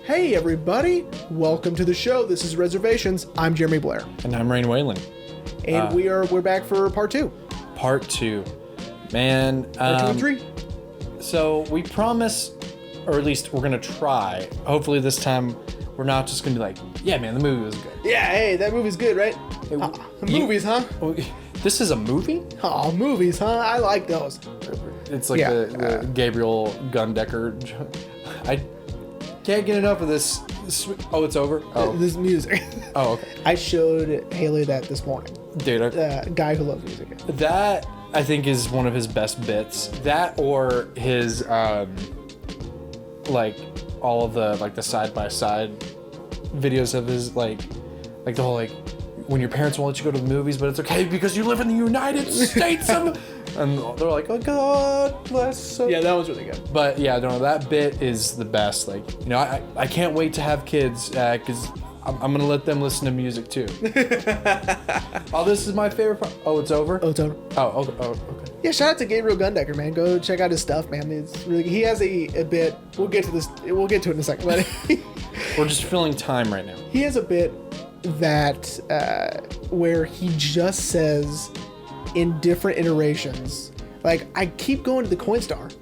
Hey everybody, welcome to the show. This is Reservations. I'm Jeremy Blair. And I'm Rain Whalen. And we're back for part two. Part two. Man. Part 2 and 3. So we promise, or at least we're going to try. Hopefully this time we're not just going to be like, yeah, man, the movie was good. Yeah, hey, that movie's good, right? Movies, huh? This is a movie? Oh, movies, huh? I like those. It's like the Gabriel Gundecker. I can't get enough of this. Oh, it's over? Oh. This music. Oh, okay. I showed Haley that this morning. Dude, guy who loves music. That, I think, is one of his best bits. That or his, like, all of the, like, the side-by-side videos of his, like the whole, like, when your parents won't let you go to the movies, but it's okay because you live in the United States. And they're like, oh, God bless. Yeah, that was really good. But yeah, no, that bit is the best. Like, you know, I can't wait to have kids because I'm going to let them listen to music too. Oh, this is my favorite part. Oh, it's over? Oh, it's over. Oh, okay. Yeah, shout out to Gabriel Gundecker, man. Go check out his stuff, man. It's really, he has a bit. We'll get to this. We'll get to it in a second. But we're just filling time right now. He has a bit that where he just says in different iterations, like, I keep going to the Coinstar.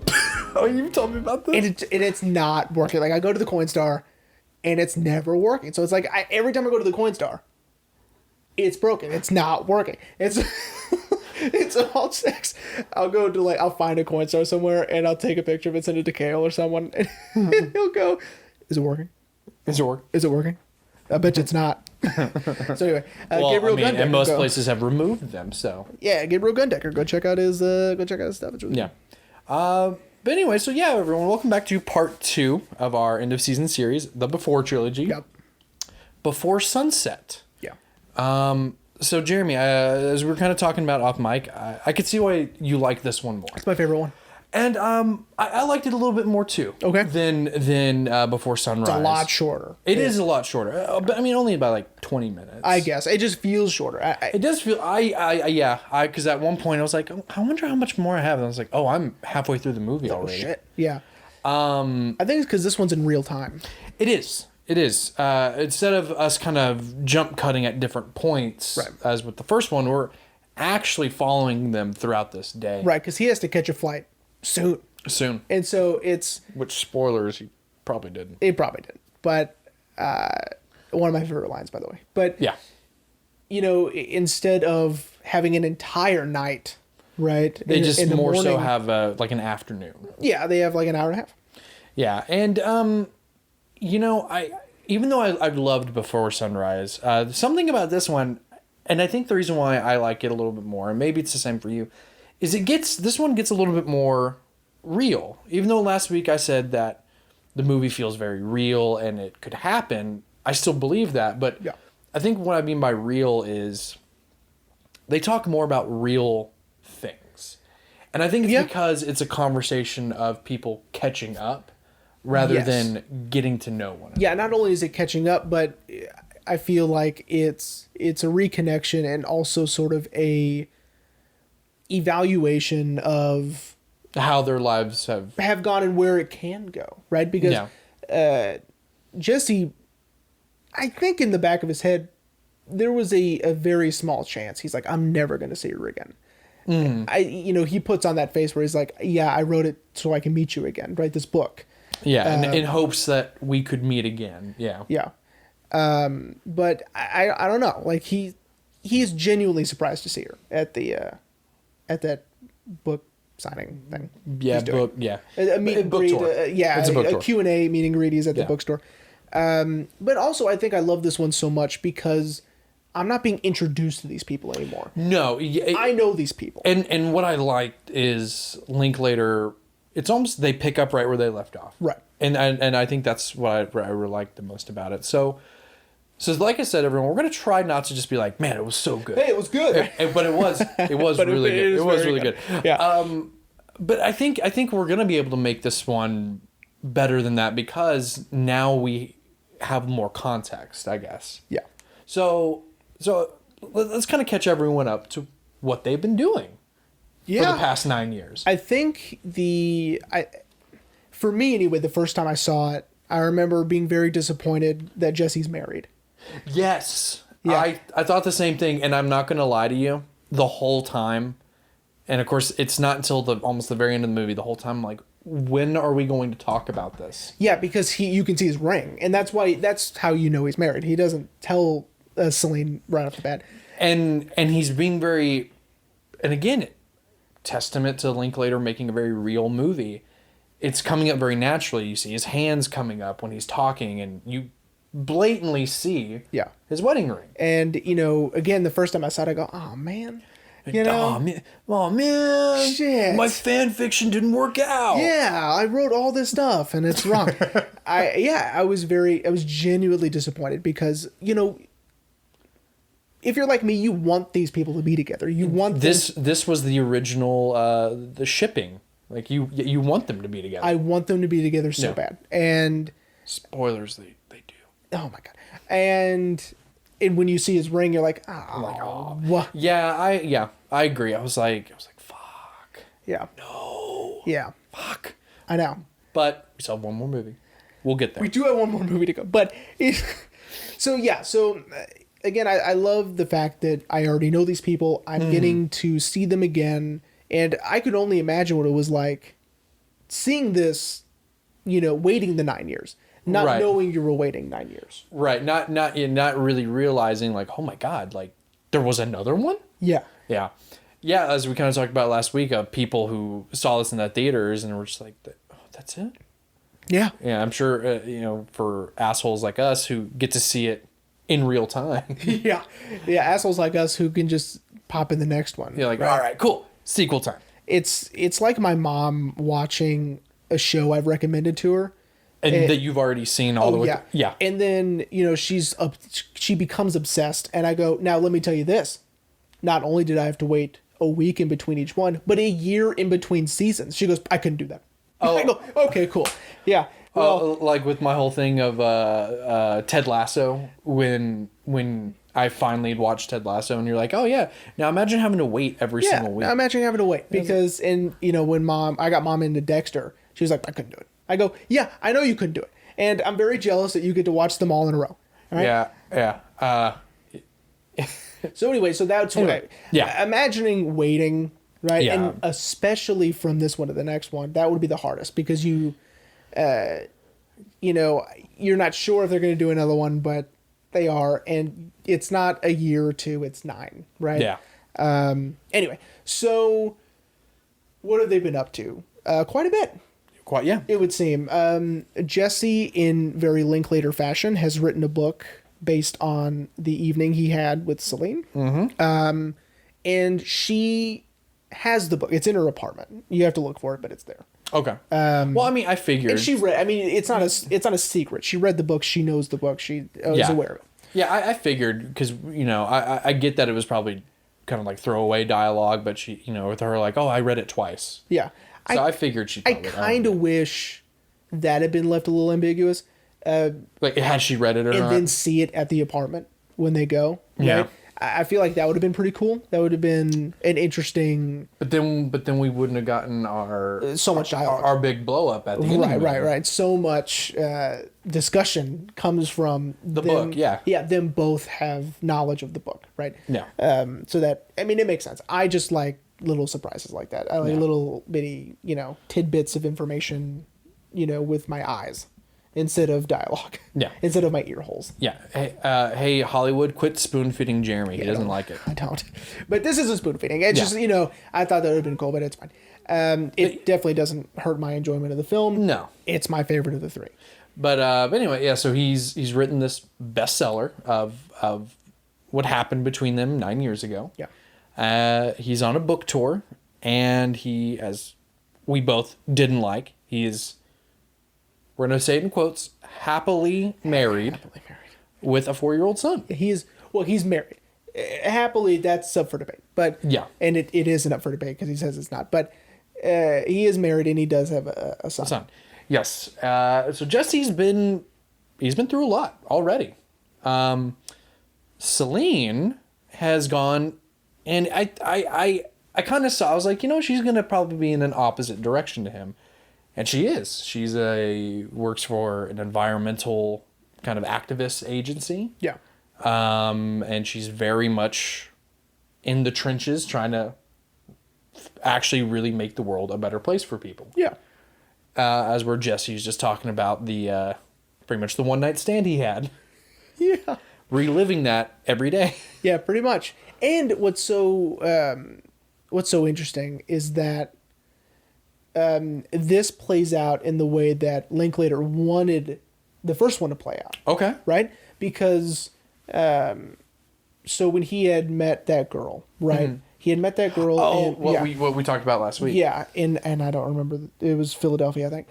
Oh, you told me about this? And it's not working. Like, I go to the Coinstar and it's never working. So it's like every time I go to the Coinstar, it's broken. It's not working. It's it's all sex. I'll go to, like, I'll find a Coinstar somewhere and I'll take a picture of it, send it to Kale or someone, and he'll go, is it working? Is it working? I bet you it's not. So anyway, Gabriel Gundecker. And most places have removed them, so. Yeah, Gabriel Gundecker. Go check out his stuff. It's really good. But anyway, so yeah, everyone, welcome back to part 2 of our end of season series, the Before Trilogy. Yep. Before Sunset. Yeah. So Jeremy, as we were kind of talking about off mic, I could see why you like this one more. It's my favorite one. And I liked it a little bit more too. Okay. Than Before Sunrise. It's a lot shorter. It is a lot shorter, but I mean only about like 20 minutes. I guess it just feels shorter. It does feel. Because at one point I was like, oh, I wonder how much more I have, and I was like, oh, I'm halfway through the movie already. Shit. Yeah. I think it's because this one's in real time. It is. Instead of us kind of jump cutting at different points, right, as with the first one, we're actually following them throughout this day. Right, because he has to catch a flight soon. And so it's... Which, spoilers, he probably didn't. It probably did. But one of my favorite lines, by the way. But, yeah, you know, instead of having an entire night, right? They just more so have like an afternoon. Yeah, they have like an hour and a half. Yeah, and, you know, even though I've loved Before Sunrise, something about this one, and I think the reason why I like it a little bit more, and maybe it's the same for you, is this one gets a little bit more real. Even though last week I said that the movie feels very real and it could happen, I still believe that. But yeah, I think what I mean by real is they talk more about real things. And I think it's because it's a conversation of people catching up rather than getting to know one another. Yeah, not only is it catching up, but I feel like it's a reconnection and also sort of a evaluation of how their lives have gone and where it can go, right? Because Jesse, I think in the back of his head, there was a very small chance. He's like, I'm never going to see her again. He puts on that face where he's like, yeah, I wrote it so I can meet you again, write this book. Yeah, in hopes that we could meet again. Yeah. Yeah. But I don't know. Like he's genuinely surprised to see her at that book signing thing. Yeah, book. Yeah, a meet and greet. It's a book tour. Q&A meet and greet. He's at the bookstore. But also, I think I love this one so much because I'm not being introduced to these people anymore. No, I know these people. And what I liked is Linklater. It's almost they pick up right where they left off. Right. And I think that's what I really liked the most about it. So like I said, everyone, we're going to try not to just be like, man, it was so good. Hey, it was good. But it was really good. It was really good. Yeah. But I think we're going to be able to make this one better than that because now we have more context, I guess. Yeah. So let's kind of catch everyone up to what they've been doing for the past 9 years. I think for me anyway, the first time I saw it, I remember being very disappointed that Jesse's married. Yes. Yeah. I thought the same thing, and I'm not going to lie to you. The whole time, and of course, it's not until almost the very end of the movie, the whole time, I'm like, when are we going to talk about this? Yeah, because you can see his ring, and that's how you know he's married. He doesn't tell Celine right off the bat. And he's being very, and again, testament to Linklater making a very real movie. It's coming up very naturally. You see his hands coming up when he's talking, and you blatantly see his wedding ring. And, again, the first time I saw it, I go, oh, man. Oh, man. Shit. My fan fiction didn't work out. Yeah, I wrote all this stuff, and it's wrong. I was genuinely disappointed because, if you're like me, you want these people to be together. You want this was the original the shipping. Like you want them to be together. I want them to be together so bad. And spoilers, they do. Oh my god. And when you see his ring, you're like, oh, what? Yeah, I agree. I was like, fuck. Yeah. No. Yeah. Fuck. I know. But we still have one more movie. We'll get there. We do have one more movie to go. But so again, I love the fact that I already know these people. I'm getting to see them again. And I could only imagine what it was like seeing this, waiting the 9 years. Not knowing you were waiting 9 years. Right. Not really realizing like, oh my God, like there was another one? Yeah. Yeah. Yeah, as we kind of talked about last week, of people who saw this in the theaters and were just like, oh, that's it? Yeah. Yeah, I'm sure, for assholes like us who get to see it in real time. Yeah. Yeah, assholes like us who can just pop in the next one. You're like, all right, cool. Sequel time. It's like my mom watching a show I've recommended to her. And that you've already seen all the way. Yeah. And then, she becomes obsessed. And I go, now let me tell you this. Not only did I have to wait a week in between each one, but a year in between seasons. She goes, I couldn't do that. Oh. I go, okay, cool. Yeah. Well, like with my whole thing of Ted Lasso, when I finally had watched Ted Lasso, and you're like, oh yeah. Now imagine having to wait every single week. Now imagine having to wait because, when I got mom into Dexter, she was like, I couldn't do it. I go, yeah, I know you couldn't do it. And I'm very jealous that you get to watch them all in a row. All right? Yeah. So anyway, that's what imagining waiting, right? Yeah. And especially from this one to the next one, that would be the hardest because you're not sure if they're going to do another one, but they are. And it's not a year or two, it's 9, right? Yeah. Anyway, so what have they been up to? Quite a bit. Quite, yeah. It would seem. Jesse, in very Linklater fashion, has written a book based on the evening he had with Celine. Mm-hmm. And she has the book. It's in her apartment. You have to look for it, but it's there. Okay. Well, I mean, I figured. And she read. I mean, it's not a secret. She read the book. She knows the book. She is aware of it. Yeah, I figured because I get that it was probably kind of like throwaway dialogue, but she with her like, oh, I read it twice. Yeah. So I figured she. I kind of wish that had been left a little ambiguous. Like, had she read it or and not? then see it at the apartment when they go. Yeah. Right? I feel like that would have been pretty cool. That would have been an interesting. But then we wouldn't have gotten our so much dialogue. Our big blow up at the end. Right. So much discussion comes from the book. Yeah. Yeah. Them both have knowledge of the book. Right. Yeah. So that it makes sense. I just like little surprises like that. I like little bitty tidbits of information, with my eyes. Instead of dialogue. Yeah. Instead of my ear holes. Yeah. Hey, Hollywood, quit spoon feeding Jeremy. He doesn't like it. I don't. But this isn't spoon feeding. It's just, I thought that would have been cool, but it's fine. It definitely doesn't hurt my enjoyment of the film. No. It's my favorite of the 3. But anyway, yeah, so he's written this bestseller of what happened between them 9 years ago. Yeah. He's on a book tour, and he, as we both didn't like, we're going to say it in quotes, happily married with a 4-year-old son. He's married. Happily, that's up for debate. But yeah. And it isn't up for debate because he says it's not. But he is married and he does have a son. A son. Yes. So Jesse's been through a lot already. Celine has gone, and I kind of saw, I was like, she's going to probably be in an opposite direction to him. And she is. She's works for an environmental kind of activist agency. Yeah. And she's very much in the trenches trying to actually really make the world a better place for people. Yeah. As where Jesse's just talking about the pretty much the one night stand he had. Yeah. Reliving that every day. Yeah, pretty much. And what's so interesting is that this plays out in the way that Linklater wanted the first one to play out. Okay. Right? Because so when he had met that girl, right? Mm-hmm. He had met that girl. Oh, what we talked about last week. Yeah, and I don't remember. It was Philadelphia, I think.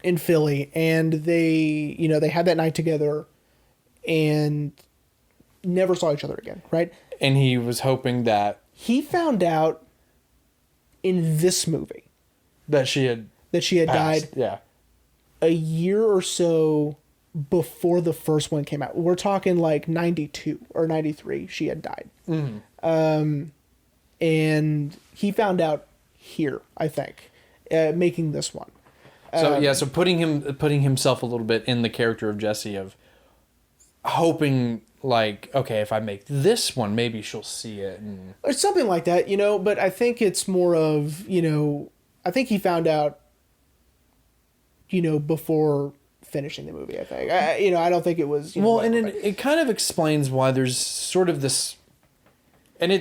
In Philly, and they had that night together, and never saw each other again, right? And he was hoping that he found out in this movie that she had died. Yeah, a year or so before the first one came out. We're talking like 92 or 93. She had died. Mm-hmm. And he found out here, I think, making this one. So putting himself a little bit in the character of Jesse, of hoping like, okay, if I make this one, maybe she'll see it, or something like that, But I think it's more of, I think he found out, before finishing the movie. I think, I don't think it was. It kind of explains why there's sort of this. And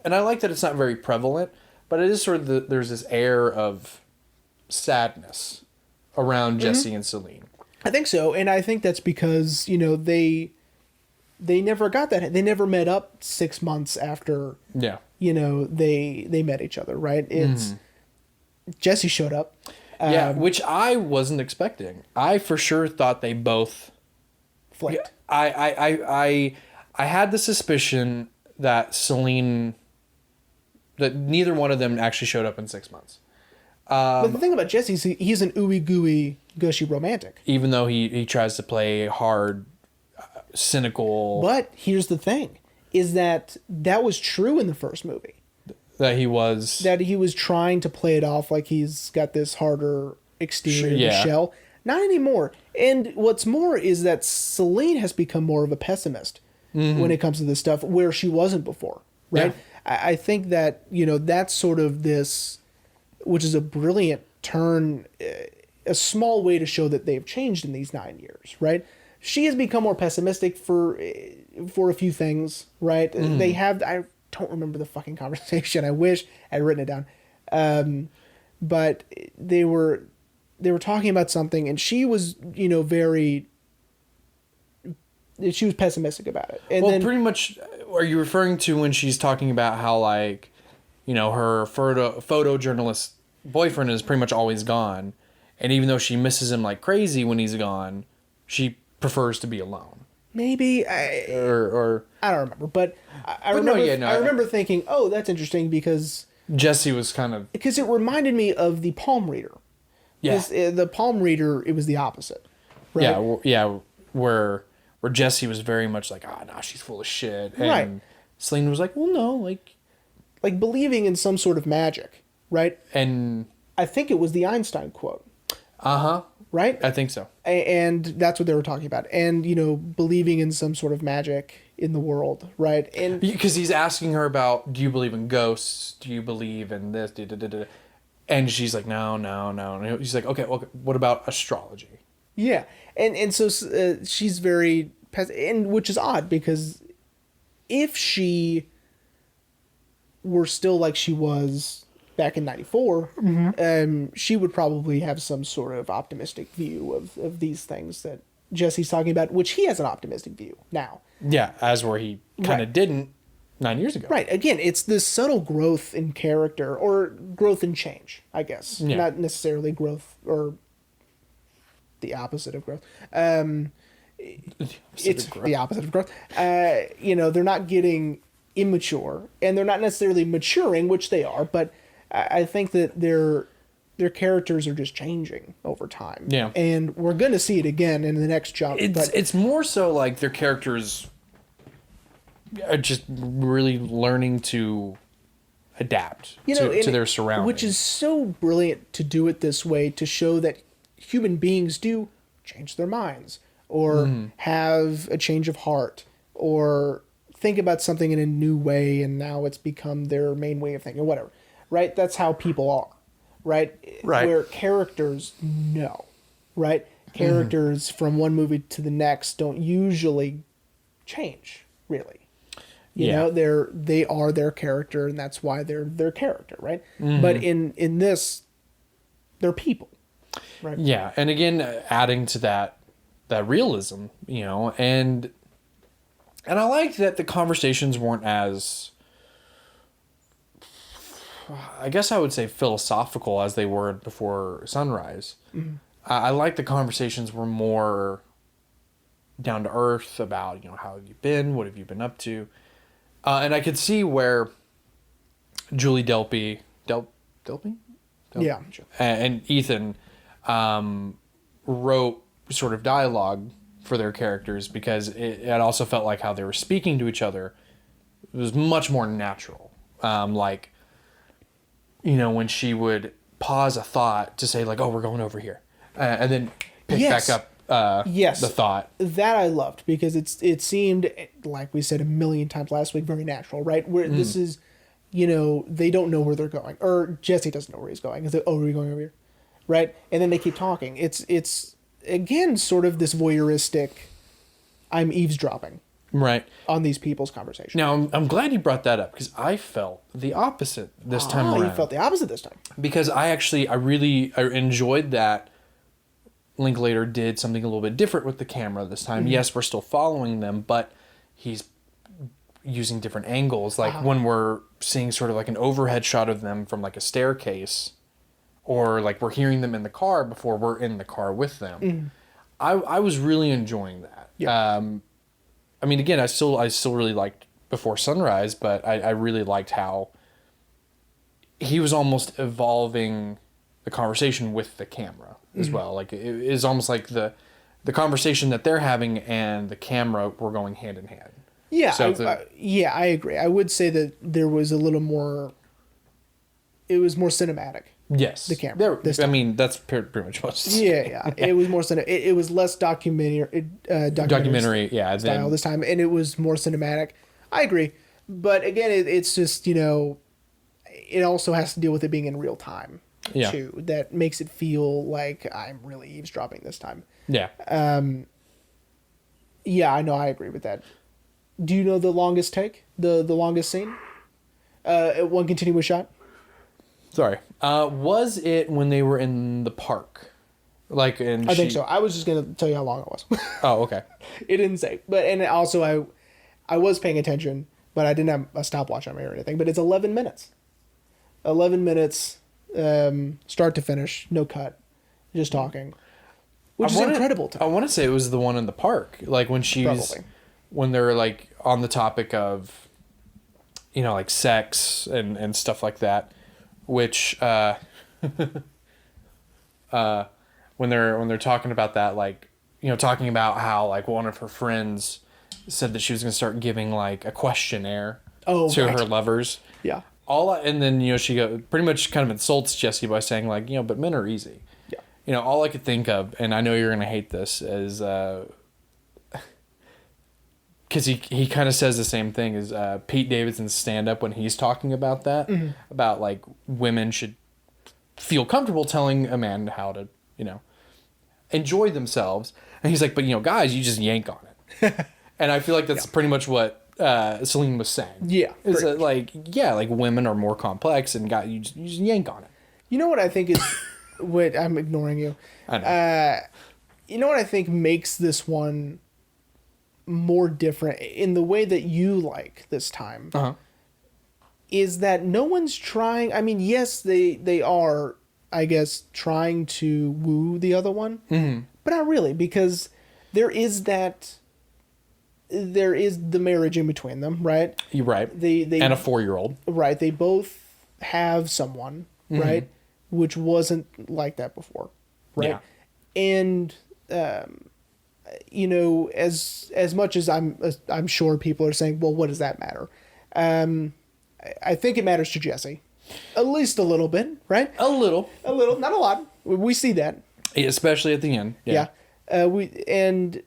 I like that it's not very prevalent, but it is sort of there's this air of sadness around Jesse and Celine. I think so, and I think that's because they never got that. They never met up 6 months after. Yeah. They met each other, right? It's Jesse showed up. Which I wasn't expecting. I for sure thought they both flicked. I had the suspicion that neither one of them actually showed up in 6 months. But the thing about Jesse is he's an ooey gooey gushy romantic. Even though he tries to play hard, cynical. But here's the thing, is that was true in the first movie. That he was trying to play it off like he's got this harder exterior shell. Not anymore. And what's more is that Celine has become more of a pessimist when it comes to this stuff, where she wasn't before, right? Yeah. I think that, that's sort of this, which is a brilliant turn, a small way to show that they've changed in these 9 years, right? She has become more pessimistic for a few things, right? They have, I don't remember the fucking conversation. I wish I'd written it down. But they were talking about something, and she was, she was pessimistic about it. And then, pretty much, are you referring to when she's talking about how, like, her photojournalist boyfriend is pretty much always gone, and even though she misses him like crazy when he's gone, she prefers to be alone? Maybe or I don't remember, but I remember thinking, oh, that's interesting, because Jesse was because it reminded me of the palm reader. Yeah, the palm reader, it was the opposite. Right? Yeah, where Jesse was very much like, nah, she's full of shit, and right. Celine was like, well, no, like believing in some sort of magic, right? And I think it was the Einstein quote. Right? I think so. And that's what they were talking about. And, believing in some sort of magic in the world, right? And because he's asking her about, do you believe in ghosts? Do you believe in this? And she's like, no. And he's like, okay, what about astrology? Yeah. And so she's very, and which is odd, because if she were still like she was back in 94, she would probably have some sort of optimistic view of these things that Jesse's talking about, which he has an optimistic view now. Yeah, as where he kind of didn't 9 years ago. Right. Again, it's this subtle growth in character, or growth and change, I guess. Yeah. Not necessarily growth, or the opposite of growth. It's the opposite of growth. They're not getting immature, and they're not necessarily maturing, which they are, but I think that their characters are just changing over time. Yeah. And we're going to see it again in the next jump. It's more so like their characters are just really learning to adapt You know, to their surroundings. which is so brilliant to do it this way, to show that human beings do change their minds or have a change of heart or think about something in a new way, and now it's become their main way of thinking or whatever, right? That's how people are, right? Right. Where characters know, right? Characters from one movie to the next don't usually change, really. You know, they are their character, and that's why they're their character, right? But in this, they're people, right? Yeah, and again, adding to that realism, you know, and I like that the conversations weren't as, I guess I would say, philosophical as they were before Sunrise. I like the conversations were more down to earth about, you know, how have you been, what have you been up to, and I could see where Julie Delpy, Yeah. and Ethan wrote sort of dialogue for their characters, because it also felt like how they were speaking to each other was much more natural. Like, you know, when she would pause a thought to say like, "Oh, we're going over here," and then pick Yes. back up Yes. the thought. That I loved, because it seemed, like we said a million times last week, very natural, right? Where this is, you know, they don't know where they're going, or Jesse doesn't know where he's going. He's like, "Oh, are we going over here?" Right? And then they keep talking. It's again sort of this voyeuristic, I'm eavesdropping Right. on these people's conversation. Now, I'm glad you brought that up, because I felt the opposite this time around. You felt the opposite this time. Because I really enjoyed that Linklater did something a little bit different with the camera this time. Yes, we're still following them, but he's using different angles. Like when we're seeing sort of like an overhead shot of them from like a staircase, or like we're hearing them in the car before we're in the car with them. I was really enjoying that. Yeah. I mean, again, I still really liked Before Sunrise, but I really liked how he was almost evolving the conversation with the camera as well. Like it is almost like the conversation that they're having and the camera were going hand in hand. Yeah, So I agree. I would say that there was a little more. It was more cinematic. Yes, The camera, this I mean, that's pretty much what. Yeah. It was more it was less documentary. Documentary, yeah. Style this time, and it was more cinematic. I agree, but again, it's just, you know, it also has to deal with it being in real time. Yeah. Too. That makes it feel like I'm really eavesdropping this time. Yeah. Yeah, I know. I agree with that. Do you know the longest take? The longest scene? One continuous shot? Sorry. Was it when they were in the park? Like in I think so. I was just going to tell you how long it was. Oh, okay. It didn't say. But and also I was paying attention, but I didn't have a stopwatch on me or anything. But it's 11 minutes. 11 minutes, start to finish, no cut, just talking. Which is incredible to me. I want to say it was the one in the park. Like when Probably. when they're like on the topic of, you know, like sex and stuff like that, which, when they're talking about that, like, you know, talking about how like one of her friends said that she was going to start giving like a questionnaire to her lovers. Yeah. And then, you know, she pretty much kind of insults Jesse by saying like, you know, but men are easy. Yeah. You know, all I could think of, and I know you're going to hate this, is because he kind of says the same thing as Pete Davidson's stand-up when he's talking about that, about like women should feel comfortable telling a man how to, you know, enjoy themselves. And he's like, but, you know, guys, you just yank on it. And I feel like that's pretty much what Celine was saying. Yeah. Is that like women are more complex, and you just yank on it. You know what I think is... Wait, I'm ignoring you. I know. You know what I think makes this one more different in the way that you like this time? Is that no one's trying... I mean, yes, they are, I guess, trying to woo the other one. But not really, because there is that... There is the marriage in between them, right? You're right. They and a 4-year-old. Right. They both have someone, right? Which wasn't like that before, right? Yeah. And you know, as much as I'm sure people are saying, well, what does that matter? I think it matters to Jesse, at least a little bit, right? A little, Not a lot. We see that, especially at the end. yeah. And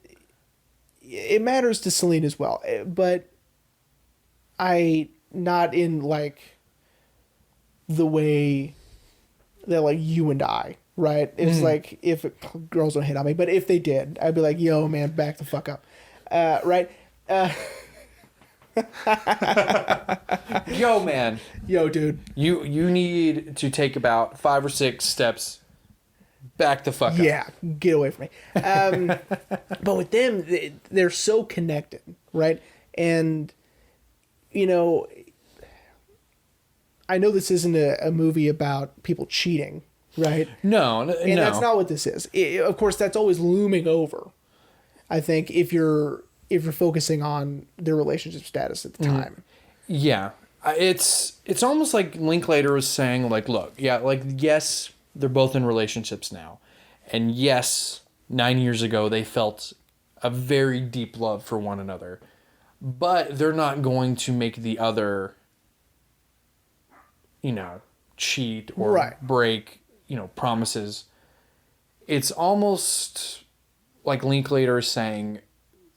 it matters to Celine as well, but not in like the way that like you and I, right? It's like if girls don't hit on me, but if they did, I'd be like, yo, man, back the fuck up, right? Yo, man. Yo, dude. You need to take about 5 or 6 steps back the fuck up. Yeah, get away from me. But with them, they're so connected, right? And, you know, I know this isn't a movie about people cheating, right? No. And that's not what this is. Of course, that's always looming over, I think, if you're focusing on their relationship status at the time. Yeah. It's almost like Linklater was saying, like, look, yeah, like, yes, they're both in relationships now. And yes, 9 years ago, they felt a very deep love for one another. But they're not going to make the other, you know, cheat or break, you know, promises. It's almost like Linklater is saying,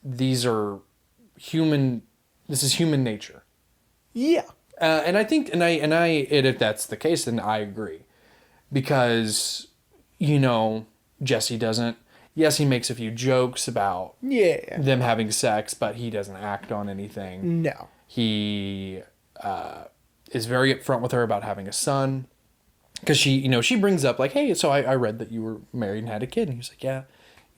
this is human nature. Yeah. And I think, and if that's the case, then I agree. Because, you know, Jesse doesn't, yes, he makes a few jokes about them having sex, but he doesn't act on anything. No. He is very upfront with her about having a son. Because she brings up, like, hey, so I read that you were married and had a kid. And he's like, yeah,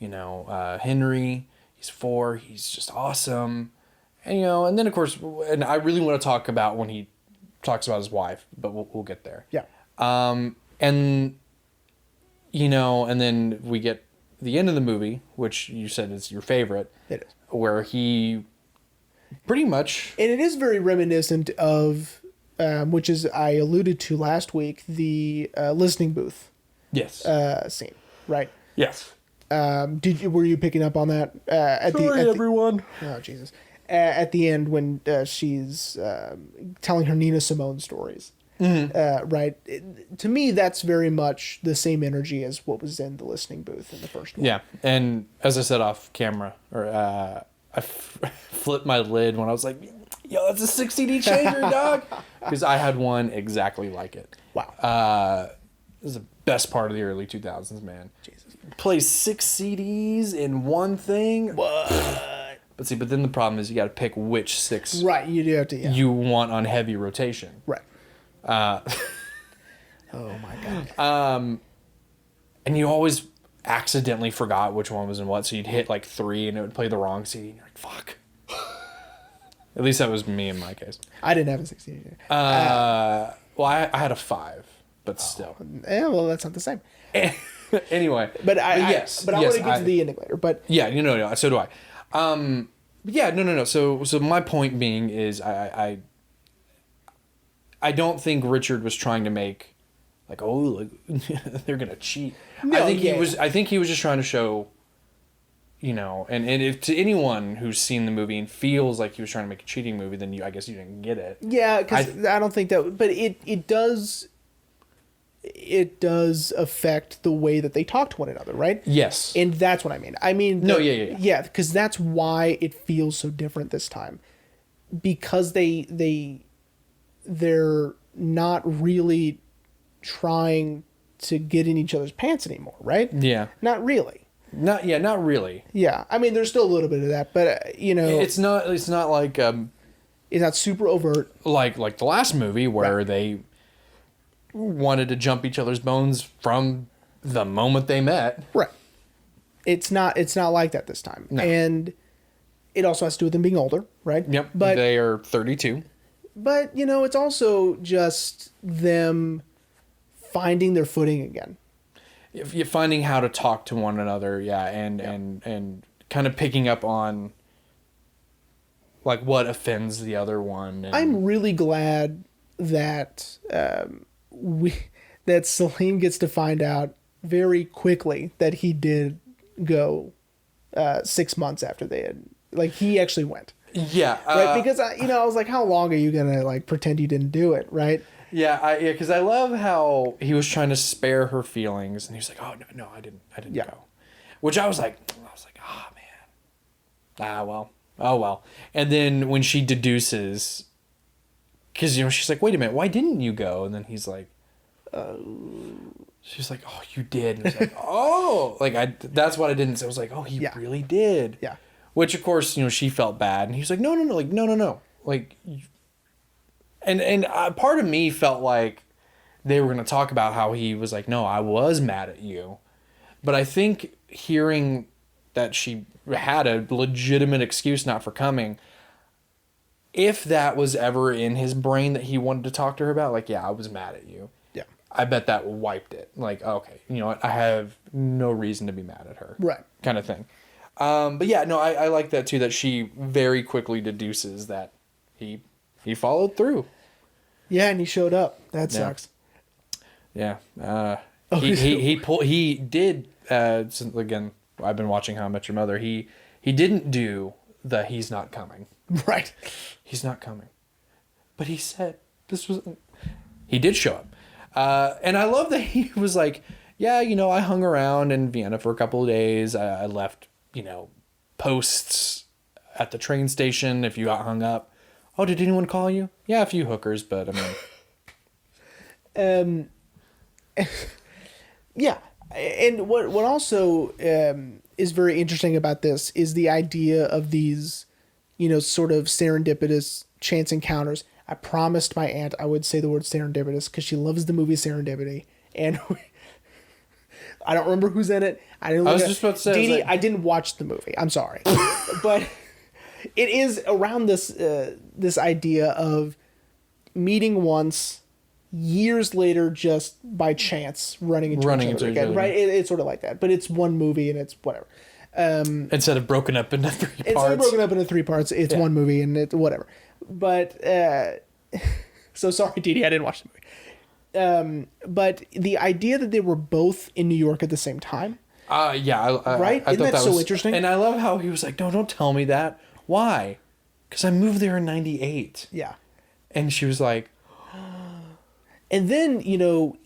you know, Henry, he's 4, he's just awesome. And, you know, and then, of course, and I really want to talk about when he talks about his wife, but we'll get there. Yeah. And, you know, and then we get the end of the movie, which you said is your favorite. It is. Where he pretty much... And it is very reminiscent of, which is I alluded to last week, the listening booth scene, right? Yes. Were you picking up on that? Everyone. Oh, Jesus. At the end when she's telling her Nina Simone stories. Right? To me, that's very much the same energy as what was in the listening booth in the first one. Yeah. And as I said off camera, I flipped my lid when I was like, yo, that's a 6 CD changer, dog. Because I had one exactly like it. Wow. It was the best part of the early 2000s, man. Jesus. Play 6 CDs in one thing. What? But then the problem is you got to pick which 6 Right, you do have to, you want on heavy rotation. Right. Oh my God. And you always accidentally forgot which one was in what, so you'd hit like 3 and it would play the wrong CD and you're like, fuck. At least that was me in my case. I didn't have a 16. Well, I had a 5, but still. Yeah, well, that's not the same. Anyway. But I want to get to the ending later. But yeah, so do I. No. So my point being is I don't think Richard was trying to make like, oh, like, they're gonna cheat. No, I think he was just trying to show, you know, and if to anyone who's seen the movie and feels like he was trying to make a cheating movie, then I guess you didn't get it. Yeah, because I don't think that, but it does affect the way that they talk to one another, right? Yes. And that's what I mean. Yeah. Yeah, because that's why it feels so different this time. Because they're not really trying to get in each other's pants anymore, right? Yeah. Not really. Not really. Yeah. I mean, there's still a little bit of that, but you know, it's not like it's not super overt. Like the last movie where they wanted to jump each other's bones from the moment they met. Right. It's not like that this time. No. And it also has to do with them being older, right? Yep. But they are 32. But, you know, it's also just them finding their footing again. You're finding how to talk to one another, and kind of picking up on like what offends the other one. And I'm really glad that that Celine gets to find out very quickly that he did go 6 months after they had, like, he actually went. Yeah. Right? Because I was like, how long are you gonna like pretend you didn't do it, right? Yeah, because I love how he was trying to spare her feelings, and he was like, "Oh no, I didn't Yeah. go," which I was like, "Ah man, oh well." And then when she deduces, because she's like, "Wait a minute, why didn't you go?" And then he's like, she's like, "Oh, you did." And he's like, "Oh, that's what I didn't say." I was like, "Oh, he really did." Yeah. Which of course, she felt bad, and he was like, "No, like no, like." And part of me felt like they were going to talk about how he was like, no, I was mad at you. But I think hearing that she had a legitimate excuse not for coming, if that was ever in his brain that he wanted to talk to her about, like, yeah, I was mad at you. Yeah. I bet that wiped it. Like, okay, you know what? I have no reason to be mad at her. Right. Kind of thing. But yeah, no, I like that too, that she very quickly deduces that he followed through. Yeah, and he showed up. That sucks. Yeah. He did. Again, I've been watching How I Met Your Mother. He didn't do the he's not coming. Right. He's not coming. But he said this was. He did show up, and I love that he was like, yeah, I hung around in Vienna for a couple of days. I left, posts at the train station if you got hung up. Oh, did anyone call you? Yeah, a few hookers, but I mean. Yeah. And what also is very interesting about this is the idea of these, sort of serendipitous chance encounters. I promised my aunt I would say the word serendipitous because she loves the movie Serendipity. And I don't remember who's in it. I was just about to say, Dee Dee, I didn't watch the movie. I'm sorry. But it is around this idea of meeting once, years later, just by chance running into each other again. Right? It's sort of like that, but it's one movie and it's whatever. Instead of broken up into three parts. Instead of broken up into 3 parts, it's one movie and it's whatever. But so sorry, Dee Dee, I didn't watch the movie. But the idea that they were both in New York at the same time. Yeah, right? I Isn't thought that so interesting? And I love how he was like, "No, don't tell me that." Why? Because I moved there in '98. Yeah. And she was like, and then,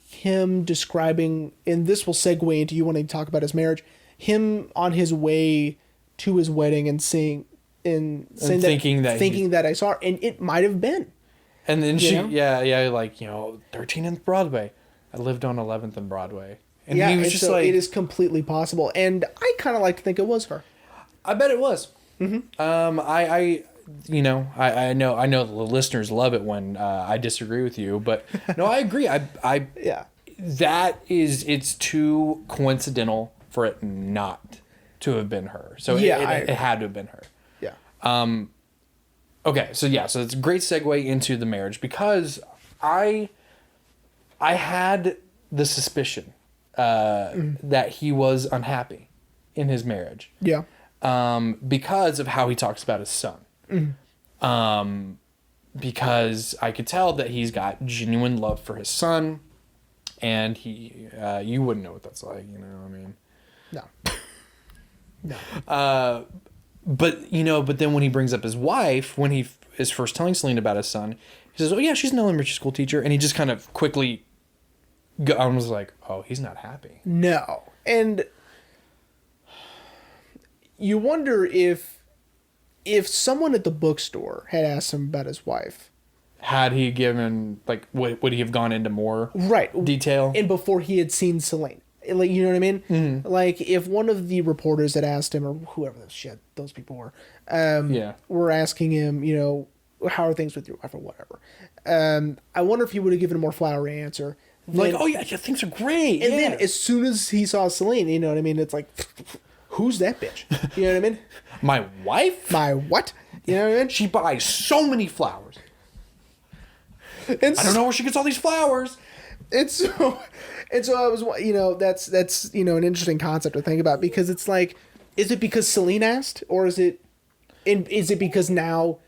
him describing, and this will segue into you wanting to talk about his marriage, him on his way to his wedding and thinking that I saw her, and it might have been. And then she, like, 13th Broadway. I lived on 11th and Broadway. And he was just so like, it is completely possible. And I kind of like to think it was her. I bet it was. Mm-hmm. I know the listeners love it when I disagree with you, but no, I agree. Yeah. It's too coincidental for it not to have been her. So it had to have been her. Yeah. Okay, so it's a great segue into the marriage because I had the suspicion that he was unhappy in his marriage. Yeah. Because of how he talks about his son. Mm-hmm. Because I could tell that he's got genuine love for his son, and he, you wouldn't know what that's like, I mean. No. But then when he brings up his wife, when he is first telling Celine about his son, he says, "Oh yeah, she's an elementary school teacher," and he just kind of quickly, I was like, "Oh, he's not happy." No, and you wonder if someone at the bookstore had asked him about his wife, had he given would he have gone into more detail? And before he had seen Celine. Like, you know what I mean? Mm-hmm. Like, if one of the reporters had asked him, or whoever those people were, were asking him, how are things with your wife or whatever. I wonder if he would have given a more flowery answer. Like, oh yeah, things are great. And then as soon as he saw Celine, you know what I mean? It's like, who's that bitch? You know what I mean? My wife? My what? You know what I mean? She buys so many flowers. I don't know where she gets all these flowers. And so I was, that's an interesting concept to think about, because it's like, is it because Celine asked, or is it because now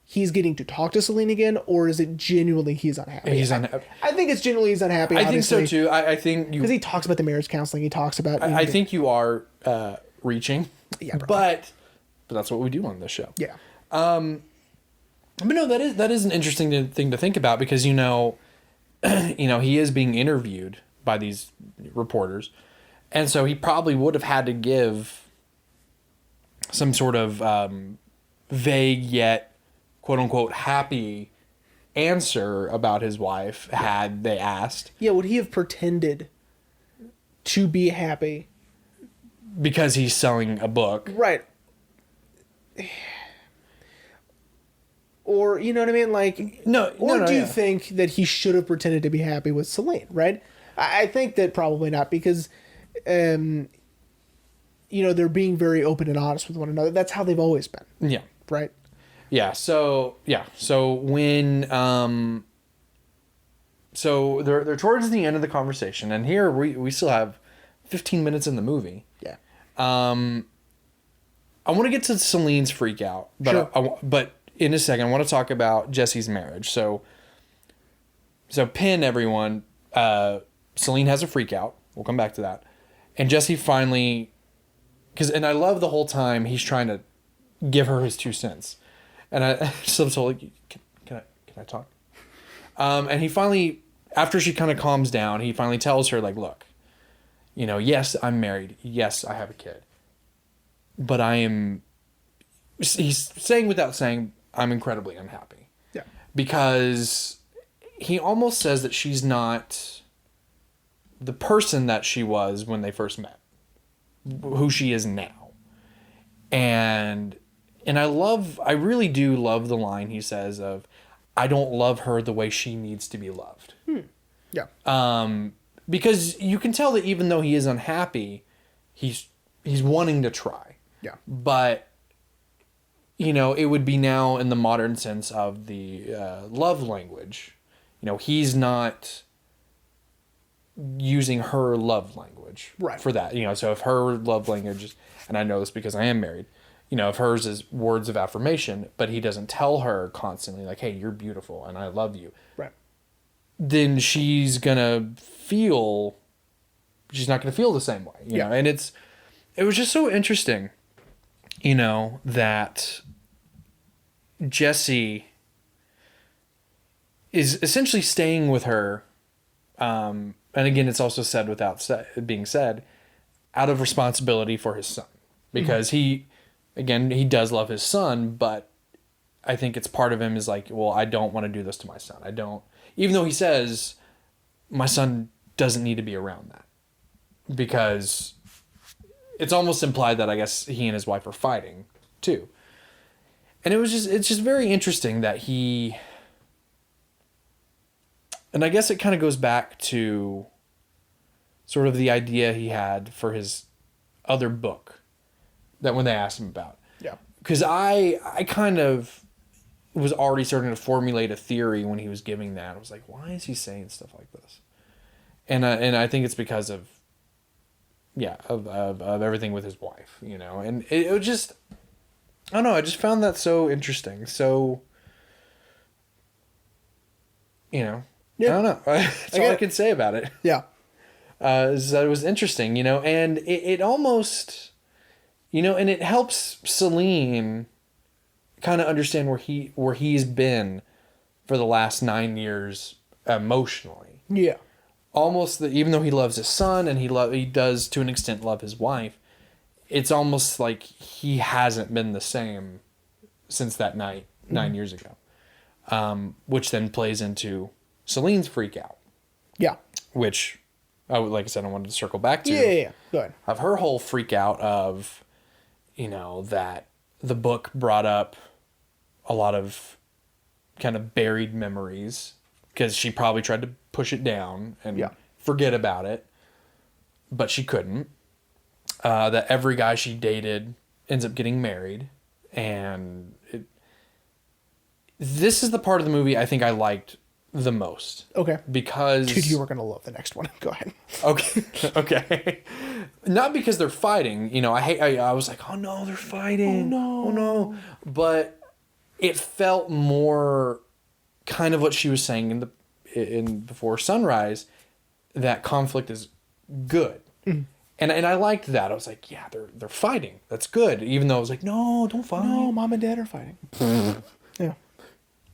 he's getting to talk to Celine again, or is it genuinely he's unhappy? He's unhappy. I think it's genuinely he's unhappy. I think so too. I think because he talks about the marriage counseling. He talks about. I think you are reaching. Yeah, but that's what we do on this show. Yeah. But no, that is an interesting thing to think about because, he is being interviewed by these reporters. And so he probably would have had to give some sort of vague yet quote unquote happy answer about his wife had they asked. Yeah, would he have pretended to be happy? Because he's selling a book. Right. Or, you know what I mean? Like, do you think that he should have pretended to be happy with Celine, right? I think that probably not because, they're being very open and honest with one another. That's how they've always been. Yeah. Right? Yeah. So when, so they're towards the end of the conversation and here we still have 15 minutes in the movie. Yeah. I want to get to Celine's freak out, but Sure. But in a second, I want to talk about Jesse's marriage. So pin everyone. Celine has a freak out. We'll come back to that. And Jesse finally, and I love the whole time he's trying to give her his 2 cents, and I so like, can I talk? And he finally, after she kind of calms down, he finally tells her like, look, yes, I'm married. Yes, I have a kid, but he's saying without saying, I'm incredibly unhappy. Yeah. Because he almost says that she's not the person that she was when they first met, who she is now. And I really do love the line he says of, I don't love her the way she needs to be loved. Yeah. Because you can tell that even though he is unhappy, he's wanting to try. Yeah. But it would be now in the modern sense of the love language. He's not using her love language for that. So if her love language is, and I know this because I am married, if hers is words of affirmation, but he doesn't tell her constantly like, hey, you're beautiful and I love you. Right. Then she's not going to feel the same way, know? And it was just so interesting, that Jesse is essentially staying with her. And again, it's also said without being said, out of responsibility for his son, because he does love his son, but I think it's part of him is like, well, I don't want to do this to my son. I don't, even though he says my son doesn't need to be around that, because it's almost implied that I guess he and his wife are fighting too. And it's just very interesting that and I guess it kind of goes back to sort of the idea he had for his other book that when they asked him about. Yeah. Because I kind of was already starting to formulate a theory when he was giving that. I was like, why is he saying stuff like this? And I think it's because of everything with his wife, and it was just, I don't know, I just found that so interesting. So, I don't know. That's all I can say about it. Yeah. Is that it was interesting, and it almost, and it helps Celine kind of understand where he's been for the last 9 years emotionally. Yeah. Almost that even though he loves his son and he does to an extent love his wife, it's almost like he hasn't been the same since that night 9 years ago, which then plays into Celine's freak out. Yeah. Which, like I said, I wanted to circle back to. Yeah. Go ahead. Of her whole freak out of, that the book brought up a lot of kind of buried memories because she probably tried to push it down and forget about it, but she couldn't. That every guy she dated ends up getting married, and this is the part of the movie I think I liked the most. Okay. Because... Dude, you were going to love the next one. Go ahead. Okay. Okay. Not because they're fighting. I was like, oh no, they're fighting. Oh no. But it felt more kind of what she was saying in Before Sunrise, that conflict is good. And I liked that. I was like, yeah, they're fighting. That's good. Even though I was like, no, don't fight. No, mom and dad are fighting. Yeah.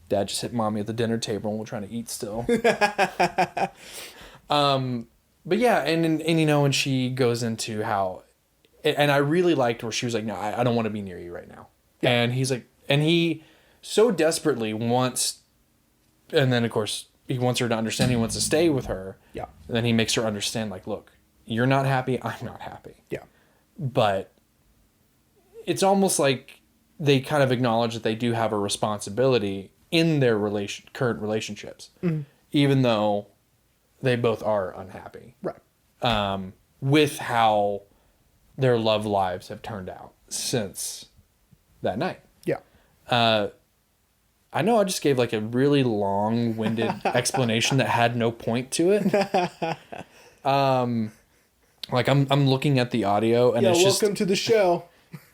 Dad just hit mommy at the dinner table and we're trying to eat still. But yeah, and you know, and she goes into how, and I really liked where she was like, no, I don't want to be near you right now. Yeah. And he's like, and he so desperately wants, and then of course he wants her to understand, he wants to stay with her. Yeah. And then he makes her understand, like, look, you're not happy, I'm not happy. Yeah. But it's almost like they kind of acknowledge that they do have a responsibility in their current relationships, even though they both are unhappy. Right. With how their love lives have turned out since that night. Yeah. I know I just gave like a really long-winded explanation that had no point to it. Like I'm looking at the audio and it's welcome to the show.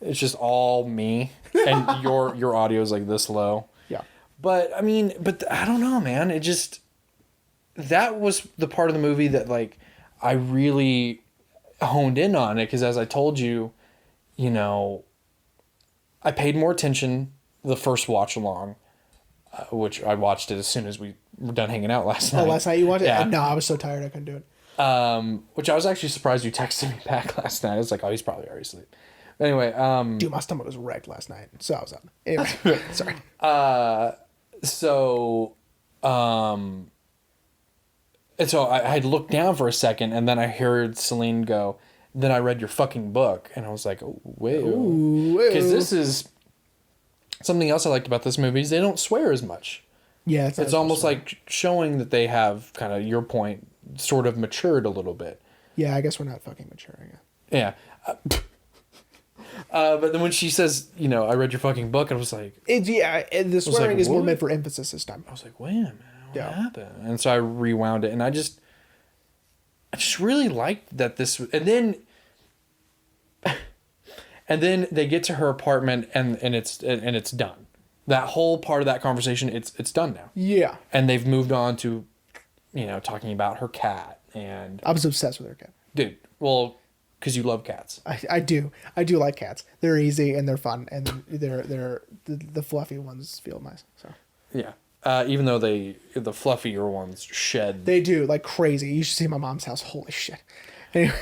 It's just all me and your audio is like this low. Yeah. But I mean, I don't know, man. It just, that was the part of the movie that like I really honed in on it, because as I told you, you know, I paid more attention the first watch along, which I watched it as soon as we were done hanging out last night. Oh, last night you watched it? Yeah. No, I was so tired I couldn't do it. Which I was actually surprised you texted me back last night. I was like, oh, he's probably already asleep. Anyway, dude, my stomach was wrecked last night, so I was up. Anyway, sorry. And so I had looked down for a second, and then I heard Celine go, then I read your fucking book, and I was like, oh, wait. Because this is something else I liked about this movie is they don't swear as much. Yeah, it's almost like showing that they have, kind of your point, sort of matured a little bit. Yeah, I guess we're not fucking maturing. Yeah. But then when she says, you know, I read your fucking book, I was like... the swearing is more meant for emphasis this time. I was like, wait a minute, what happened? And so I rewound it, and I just really liked that this... And then they get to her apartment, and it's done. That whole part of that conversation, it's done now. Yeah. And they've moved on to, you know, talking about her cat, and... I was obsessed with her cat. Dude, well... Because you love cats. I do like cats. They're easy and they're fun, and they're the fluffy ones feel nice. So yeah, even though the fluffier ones shed. They do like crazy. You should see my mom's house. Holy shit. Anyway.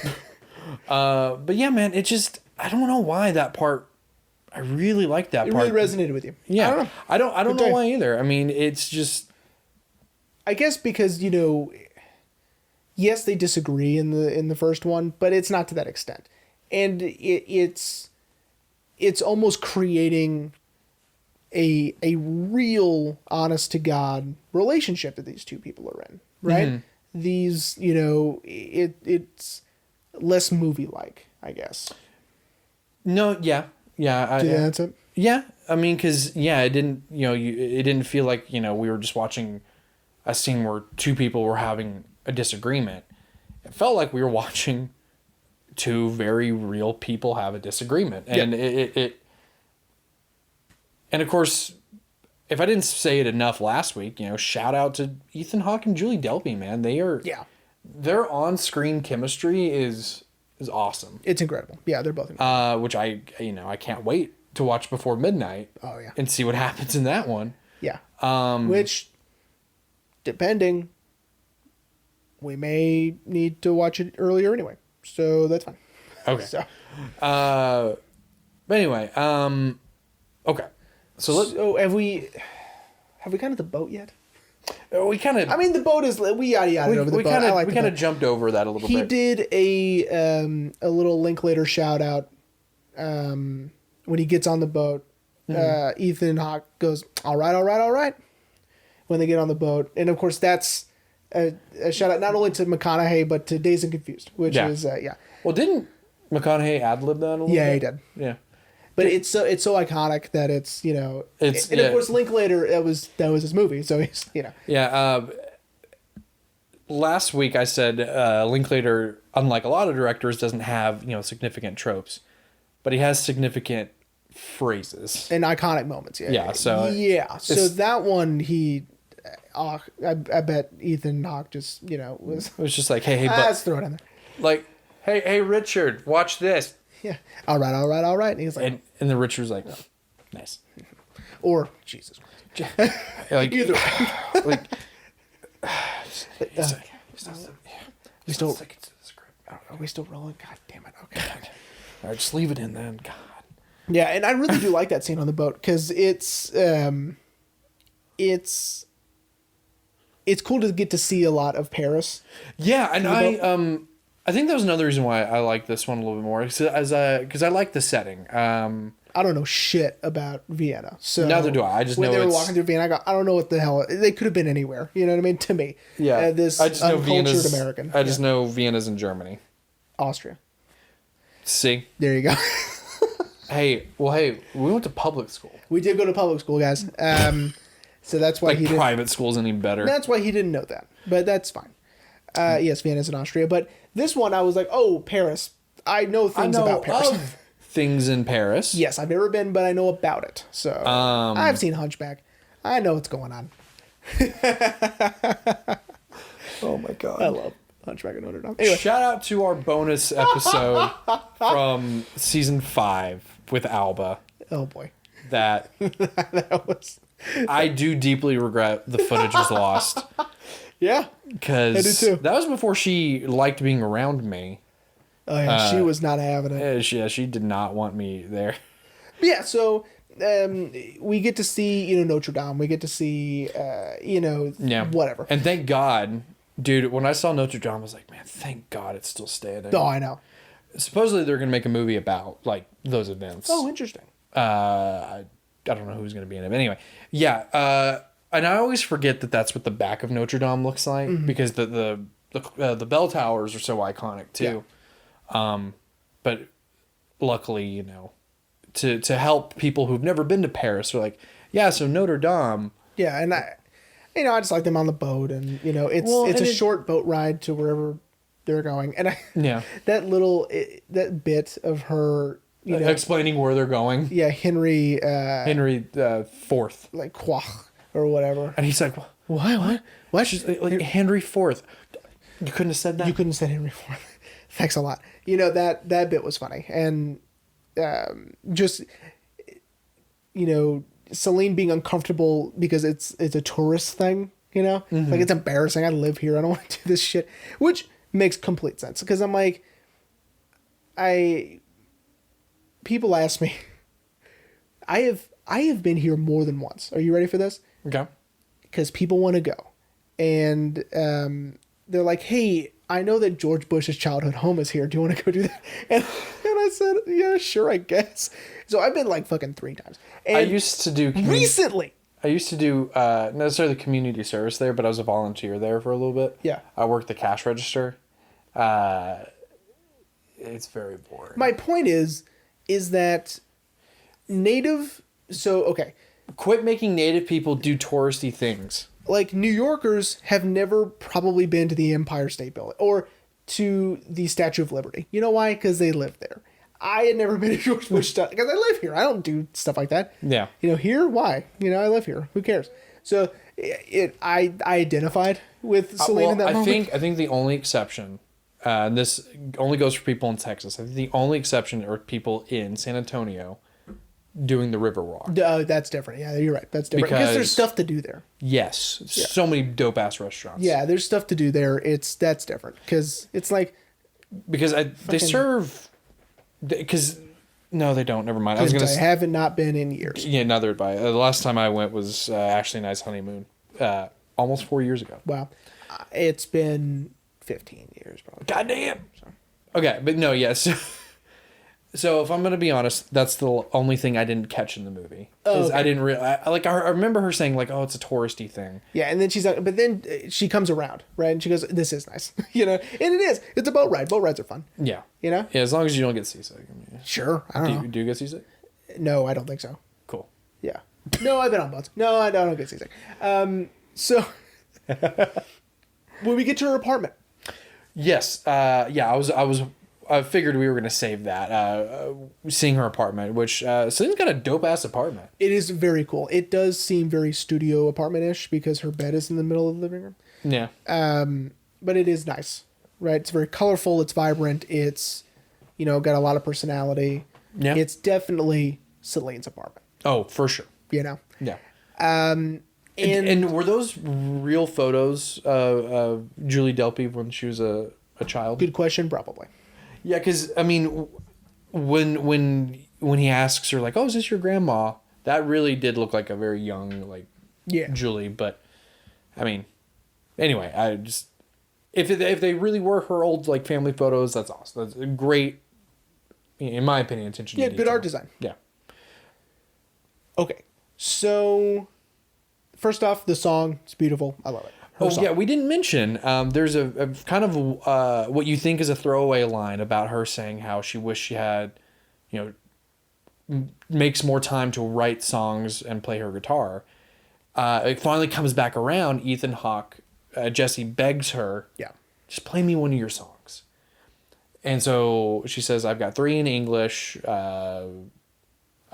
But yeah, man, it just, I don't know why that part. I really like that part. It really resonated with you. Yeah, I don't know why either. I mean, it's just. I guess because, you know. Yes, they disagree in the first one, but it's not to that extent, and it's almost creating a real, honest to God relationship that these two people are in, right? Mm-hmm. These, you know, it's less movie like, I guess. No, yeah. That's it. Yeah, I mean, because it didn't, you know, it didn't feel like, you know, we were just watching a scene where two people were having a disagreement. It felt like we were watching two very real people have a disagreement, and it and of course, if I didn't say it enough last week, you know, shout out to Ethan Hawke and Julie Delpy, man. Their on-screen chemistry is awesome. It's incredible. Yeah, they're both incredible. Which I can't wait to watch Before Midnight. Oh yeah, and see what happens in that one. Yeah. Which, depending. We may need to watch it earlier anyway, so that's fine. Okay. So, but anyway, okay. So have we gone to the boat yet? We kind of. I mean, the boat is we yada over the boat. We kind of jumped over that a little bit. He did a little Linklater shout out when he gets on the boat. Mm-hmm. Ethan Hawke goes, all right, when they get on the boat, and of course that's. A shout out not only to McConaughey but to Dazed and Confused, which is Well, didn't McConaughey ad-lib that a little bit? Yeah, he did. Yeah, but it's so iconic that it's, you know, and of course Linklater, that was his movie, so he's, you know. Yeah. Last week I said Linklater, unlike a lot of directors, doesn't have, you know, significant tropes, but he has significant phrases and iconic moments. So that one he. I bet Ethan Hawke just, you know, was just like, hey, but let's throw it in there. Like, hey, Richard, watch this. Yeah. All right. And he's like, And then Richard's like, nice. or Jesus. Like, Either. like, We still. stick it to the script. Are we still rolling? God damn it. Okay. All right, just leave it in then. God. Yeah, and I really do like that scene on the boat because it's cool to get to see a lot of Paris. Yeah, and I think that was another reason why I like this one a little bit more because I like the setting. I don't know shit about Vienna, so Neither do I. I just when know they were it's- walking through Vienna, I don't know what the hell they could have been anywhere. You know what I mean? To me, Yeah, this I just know uncultured Vienna's American. I just know Vienna's in Germany. Austria. See, There you go. hey, we went to public school. We did go to public school, guys. So that's why Like he didn't. private school's any better. That's why he didn't know that, but that's fine. Yes, Vienna's in Austria, but this one I was like, oh, Paris. I know things about Paris. of things in Paris. Yes, I've never been, but I know about it. So I've seen Hunchback. I know what's going on. Oh my god. I love Hunchback of Notre Dame. Anyway, Shout out to our bonus episode from season 5 with Alba. oh boy, That that was I do deeply regret the footage was lost. yeah. Because I do too. that was before she liked being around me. Oh yeah, she was not having it. She did not want me there. But yeah, so we get to see Notre Dame. We get to see whatever. And thank God, dude, when I saw Notre Dame, I was like, man, thank God it's still standing. Oh, I know. Supposedly they're going to make a movie about like those events. Oh, interesting. I don't know who's going to be in it. But anyway, yeah. And I always forget that that's what the back of Notre Dame looks like because the bell towers are so iconic too. But luckily, to help people who've never been to Paris, are like, yeah, so Notre Dame. Yeah, and I just like them on the boat, and it's Well, it's and a short boat ride to wherever they're going, and Yeah. that that bit of her, Explaining where they're going. yeah, Henry Henry IV. like Quach or whatever. And he's like, What? She's like Henry IV. You couldn't have said that. You couldn't have said Henry IV. Thanks a lot. That bit was funny, and just Celine being uncomfortable because it's a tourist thing. Like it's embarrassing. I live here. I don't want to do this shit, which makes complete sense because I'm like, people ask me. I have been here more than once. Are you ready for this? Okay. Because people want to go, and they're like, "Hey, I know that George Bush's childhood home is here. Do you want to go do that?" And I said, "Yeah, sure, I guess." So I've been like fucking 3 times. And I used to do recently. I used to do not necessarily community service there, but I was a volunteer there for a little bit. Yeah. I worked the cash register. It's very boring. My point is that native. So okay, Quit making native people do touristy things. like New Yorkers have never probably been to the Empire State Building or to the Statue of Liberty. You know why? Because they live there. I had never been to George Bush stuff because I live here. I don't do stuff like that. Yeah. Here, why? I live here. Who cares? So I identified with Celine in that moment. I think the only exception, and this only goes for people in Texas. I think the only exception are people in San Antonio doing the river walk. That's different. Yeah, you're right. That's different because there's stuff to do there. Yes, so many dope ass restaurants. Yeah, there's stuff to do there. That's different because it's like because they serve. Because no, they don't. Never mind. I haven't not been in years. Yeah, neither did I. The last time I went was Ashley and I's honeymoon, almost 4 years ago. Wow, it's been 15 years probably. Goddamn. Okay, but no, yes. So if I'm gonna be honest, that's the only thing I didn't catch in the movie. Oh, okay. I didn't I remember her saying like, "Oh, it's a touristy thing." Yeah, and then but then she comes around, right? And she goes, "This is nice," and it is. It's a boat ride. Boat rides are fun. Yeah. Yeah, as long as you don't get seasick. I mean, sure. I don't know. Do you get seasick? No, I don't think so. Cool. Yeah. No, I've been on boats. No, I don't get seasick. So when we get to her apartment. Yes. Yeah. I figured we were gonna save that. Seeing her apartment, which Celine's got a dope ass apartment. It is very cool. It does seem very studio apartment-ish because her bed is in the middle of the living room. Yeah. But it is nice. right? It's very colorful. It's vibrant. It's, got a lot of personality. Yeah. It's definitely Celine's apartment, Oh, for sure. Yeah. And were those real photos of Julie Delpy when she was a child? Good question, probably. Yeah, because I mean, when he asks her like, "Oh, is this your grandma?" That really did look like a very young Julie. But I mean, anyway, I just if they really were her old family photos, that's awesome. That's a great, in my opinion, attention. Yeah, to good detail. art design. Yeah. Okay, so first off, the song is beautiful. I love it. Her song. Yeah, we didn't mention. There's a kind of what you think is a throwaway line about her saying how she wished she had, makes more time to write songs and play her guitar. It finally comes back around. Ethan Hawke, Jesse begs her, just play me one of your songs. And so she says, I've got 3 in English.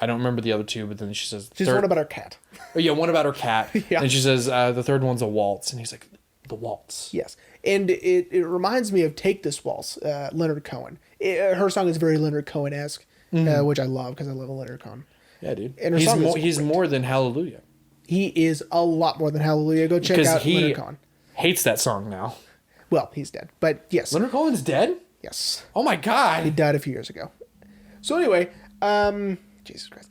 I don't remember the other 2, but then she says... She's one about her cat. Oh, yeah, one about her cat. Yeah. And she says, the third one's a waltz. And he's like, the waltz. Yes. And it reminds me of Take This Waltz, Leonard Cohen. Her song is very Leonard Cohen-esque, which I love because I love Leonard Cohen. Yeah, dude. And her song is he's great. more than Hallelujah. He is a lot more than Hallelujah. Go check out Leonard Cohen. Hates that song now. Well, he's dead. But yes. Leonard Cohen's dead? Yes. Oh my God. He died a few years ago. So anyway, Jesus Christ.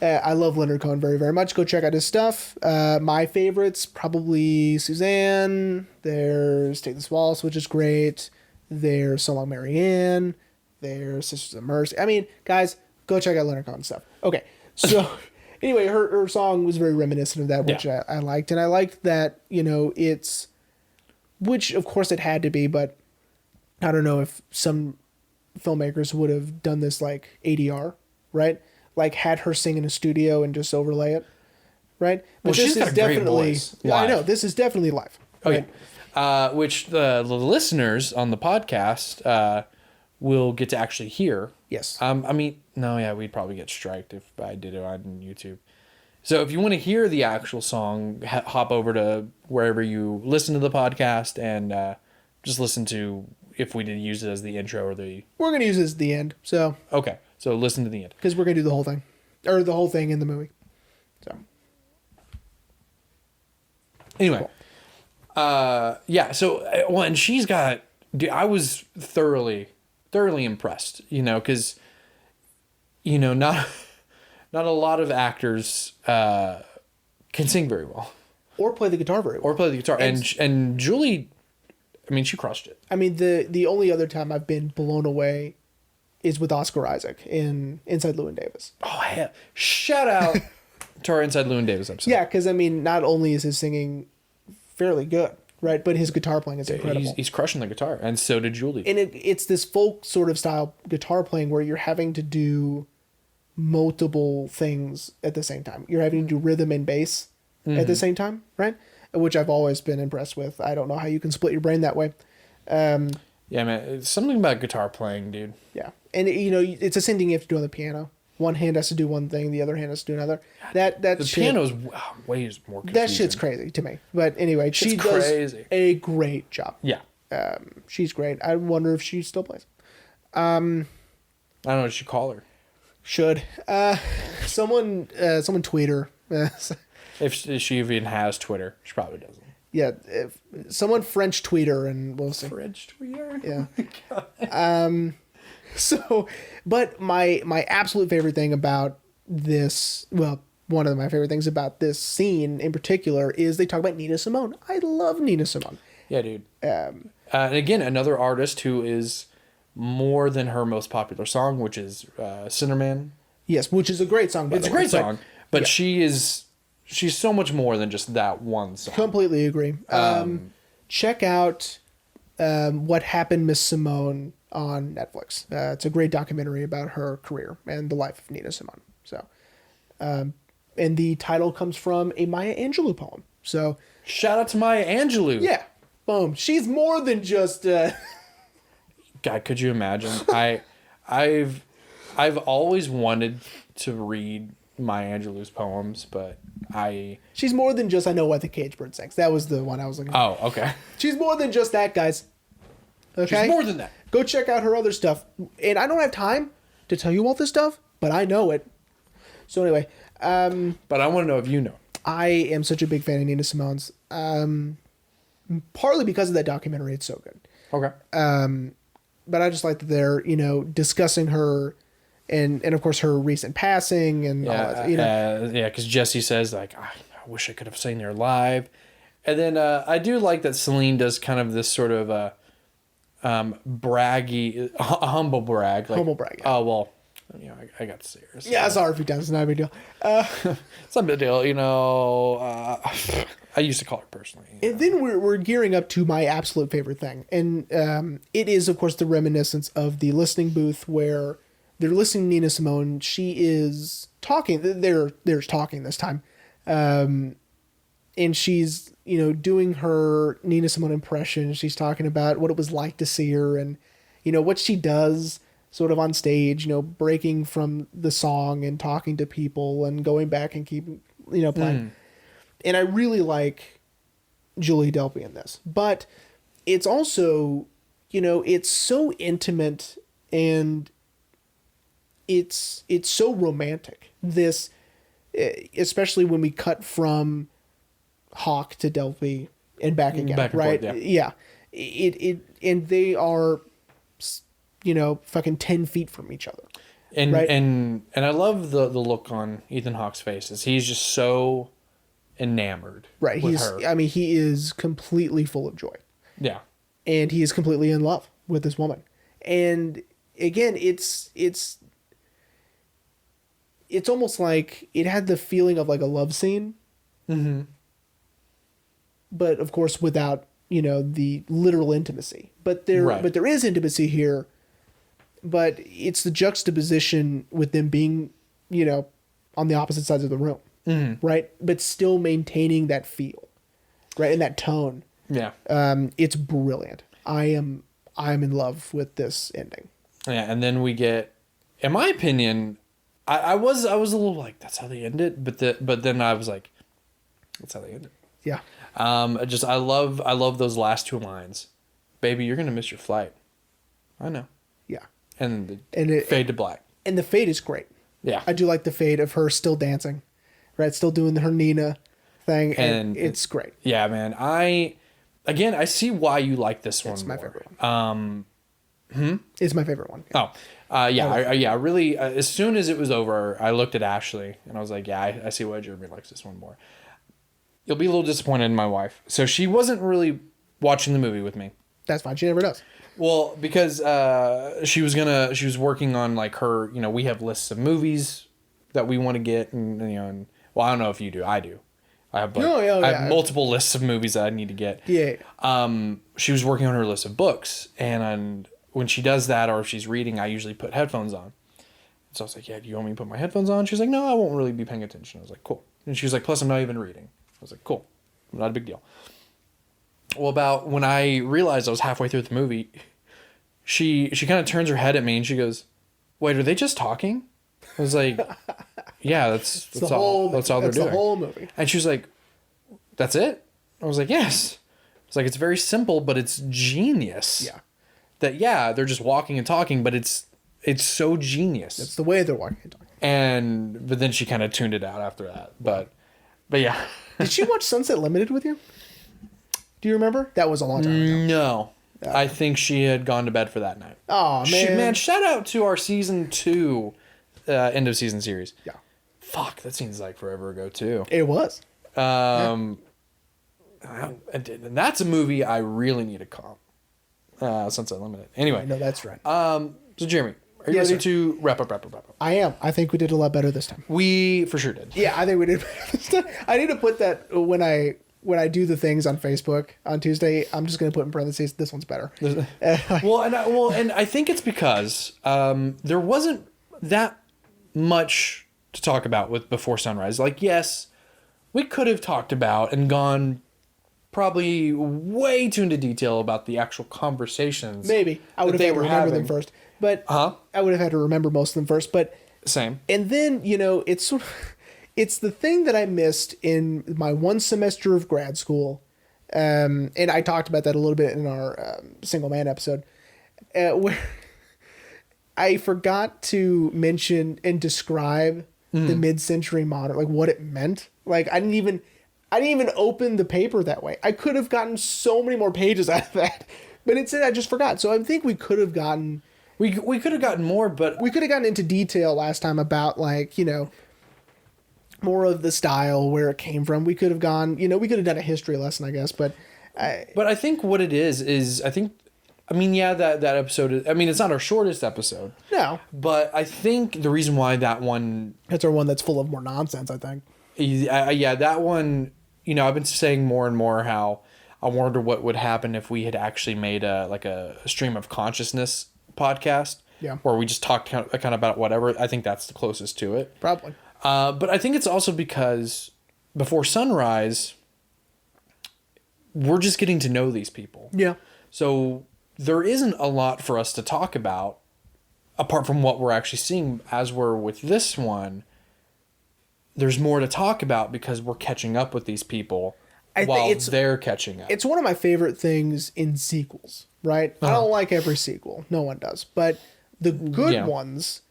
I love Leonard Cohen very, very much. Go check out his stuff. My favorites, probably Suzanne. There's Take This Waltz, which is great. There's So Long Marianne. There's Sisters of Mercy. I mean, guys, go check out Leonard Cohen stuff. Okay, so anyway, her song was very reminiscent of that, which I liked. And I liked that, it's... Which, of course, it had to be, but I don't know if some filmmakers would have done this like ADR, right? Like had her sing in a studio and just overlay it, right? But Well, she's got a great voice I know live. this is definitely live. Okay. Right? Which the listeners on the podcast will get to actually hear. Yes. I mean, no, yeah, we'd probably get striked if I did it on YouTube. So if you want to hear the actual song, hop over to wherever you listen to the podcast and just listen to if we did use it as the intro or the... We're going to use this at the end, so... Okay, so listen to the end. Because we're going to do the whole thing. Or the whole thing in the movie. So... Anyway. Cool. Well, and she's got... Dude, I was thoroughly impressed, because, not a lot of actors can sing very well. Or play the guitar very well. Or play the guitar. And Julie, I mean, she crushed it. I mean, the only other time I've been blown away is with Oscar Isaac in Inside Llewyn Davis. Oh, hell. Shout out to our Inside Llewyn Davis episode. Yeah, because, I mean, not only is his singing fairly good, right, but his guitar playing is incredible. He's crushing the guitar, and so did Julie. And it's this folk sort of style guitar playing where you're having to do multiple things at the same time. You're having to do rhythm and bass at the same time, right? Which I've always been impressed with. I don't know how you can split your brain that way. Yeah, man. It's something about guitar playing, dude. Yeah. And, it's the same thing you have to do on the piano. One hand has to do one thing, the other hand has to do another. The piano's way more confusing. That shit's crazy to me. But anyway, she does a great job. Yeah. She's great. I wonder if she still plays. I don't know what you call her. Should. Someone tweet her. If she even has Twitter. She probably doesn't. Yeah. If someone French tweet her and we'll see. French Twitter? Yeah. So, but my absolute favorite thing about this, well, one of my favorite things about this scene in particular is they talk about Nina Simone. I love Nina Simone. Yeah, dude. And again, another artist who is more than her most popular song, which is Cinderman. Yes, which is a great song, by It's the a way. great song, but she's so much more than just that one song. Completely agree. Check out What Happened Miss Simone on Netflix. It's a great documentary about her career and the life of Nina Simone. So, and the title comes from a Maya Angelou poem. So, shout out to Maya Angelou. Yeah, boom. She's more than just. God, could you imagine? I've always wanted to read Maya Angelou's poems, but She's more than just I Know What the Cage Bird Sings. That was the one I was looking at. Oh, okay. She's more than just that, guys. Okay? She's more than that. Go check out her other stuff. And I don't have time to tell you all this stuff, but I know it. So anyway, But I want to know if you know. I am such a big fan of Nina Simone's. Partly because of that documentary. It's so good. Okay. But I just like that they're, discussing her and of course her recent passing and all that, because Jesse says, like, I wish I could have seen her live. And then I do like that Celine does kind of this sort of braggy, humble brag. Like, Humble brag, yeah. Oh, well, I got to see her. So. Yeah, I saw her a few times. It's not a big deal. It's not a big deal, I used to call her personally. And then we're gearing up to my absolute favorite thing. And it is, of course, the reminiscence of the listening booth where they're listening to Nina Simone. She is talking. They're talking this time. And she's, doing her Nina Simone impression. She's talking about what it was like to see her and, what she does sort of on stage, breaking from the song and talking to people and going back and keeping, playing. And I really like Julie Delpy in this. But it's also, it's so intimate and it's so romantic. This, especially when we cut from Hawk to Delpy and back again, back and right? forth, yeah. And they are, fucking 10 feet from each other. And right? and I love the look on Ethan Hawke's face. He's just so enamored Right. with her. I mean, he is completely full of joy. Yeah. And he is completely in love with this woman. And again, it's almost like it had the feeling of like a love scene. Mm-hmm. But of course, without, the literal intimacy. But there is intimacy here. But it's the juxtaposition with them being, on the opposite sides of the room. Mm-hmm. Right. But still maintaining that feel. Right. And that tone. Yeah. It's brilliant. I'm in love with this ending. Yeah. And then we get, in my opinion, I was a little like, that's how they end it. But then I was like, that's how they end it. Yeah. I love those last two lines. Baby, you're going to miss your flight. I know. Yeah. And it fade to black. And the fade is great. Yeah. I do like the fade of her still dancing, right? Still doing her Nina thing. And it's great. Yeah, man. I see why you like this one. It's my more. favorite one. It's my favorite one. Yeah. I really, as soon as it was over, I looked at Ashley and I was like, yeah, I see why Jeremy likes this one more. You'll be a little disappointed in my wife. So she wasn't really watching the movie with me. That's fine. She never does. Well, because she was working on like her, we have lists of movies that we want to get and well, I don't know if you do. I do. I have I have multiple lists of movies that I need to get. Yeah. She was working on her list of books, and when she does that or if she's reading, I usually put headphones on. So I was like, yeah, do you want me to put my headphones on? She's like, no, I won't really be paying attention. I was like, cool. And she was like, plus I'm not even reading. I was like, cool. Not a big deal. Well, about when I realized I was halfway through the movie, she kind of turns her head at me and she goes, wait, are they just talking? I was like, yeah, that's all they're doing. That's the whole movie. And she was like, that's it? I was like, yes. It's like, it's very simple, but it's genius. Yeah. They're just walking and talking, but it's so genius. That's the way they're walking and talking. But then she kind of tuned it out after that. But yeah. Did she watch Sunset Limited with you? Do you remember? That was a long time ago. No. I think she had gone to bed for that night. Oh, man. Shout out to our season 2 end of season series. Yeah. Fuck, that seems like forever ago too. It was. And that's a movie I really need to comp. Sunset Limited. Anyway. No, that's right. So Jeremy, are you ready to wrap up? I am. I think we did a lot better this time. We for sure did. Yeah, I think we did better this time. I need to put that when I do the things on Facebook on Tuesday. I'm just going to put in parentheses, this one's better. And I think it's because there wasn't that much to talk about with Before Sunrise. Like, yes, we could have talked about and gone probably way too into detail about the actual conversations. Maybe. I would have had to remember them first. But I would have had to remember most of them first. But same. And then, it's sort of, it's the thing that I missed in my one semester of grad school. And I talked about that a little bit in our Single Man episode, where I forgot to mention and describe the mid-century modern, like what it meant. Like I didn't even open the paper that way. I could have gotten so many more pages out of that, but instead I just forgot. So I think we could have gotten we could have gotten more, but we could have gotten into detail last time about like, you know, more of the style, where it came from. We could have gone, you know, we could have done a history lesson, I guess, but I think what it is I mean, yeah, that episode is, I mean, it's not our shortest episode. no, But I think the reason why that one, that's our one that's full of more nonsense, I think. yeah, that one, you know, I've been saying more and more how I wonder what would happen if we had actually made a stream of consciousness podcast. Yeah. Where we just talked kind of about whatever. I think that's the closest to it. Probably. But I think it's also because Before Sunrise, we're just getting to know these people. Yeah. So there isn't a lot for us to talk about apart from what we're actually seeing. As we're with this one, there's more to talk about because we're catching up with these people while they're catching up. It's one of my favorite things in sequels, right? I don't like every sequel. No one does. But the good ones,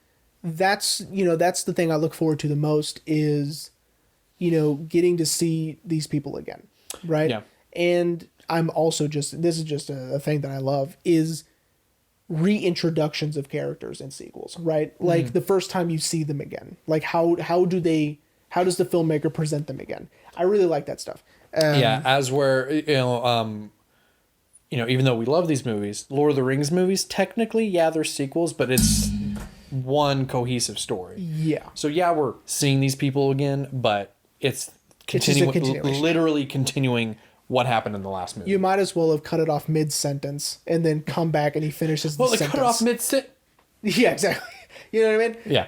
that's the thing I look forward to the most is, you know, getting to see these people again, right? Yeah. And I'm also this is just a thing that I love is reintroductions of characters in sequels, right? Like the first time you see them again, like how does the filmmaker present them again? I really like that stuff. As we're, even though we love these movies, Lord of the Rings movies, technically, yeah, they're sequels, but it's one cohesive story. Yeah. So yeah, we're seeing these people again, but it's literally continuing what happened in the last movie. You might as well have cut it off mid-sentence and then come back and he finishes the sentence. Cut it off mid-sentence. Yeah, exactly. You know what I mean? Yeah.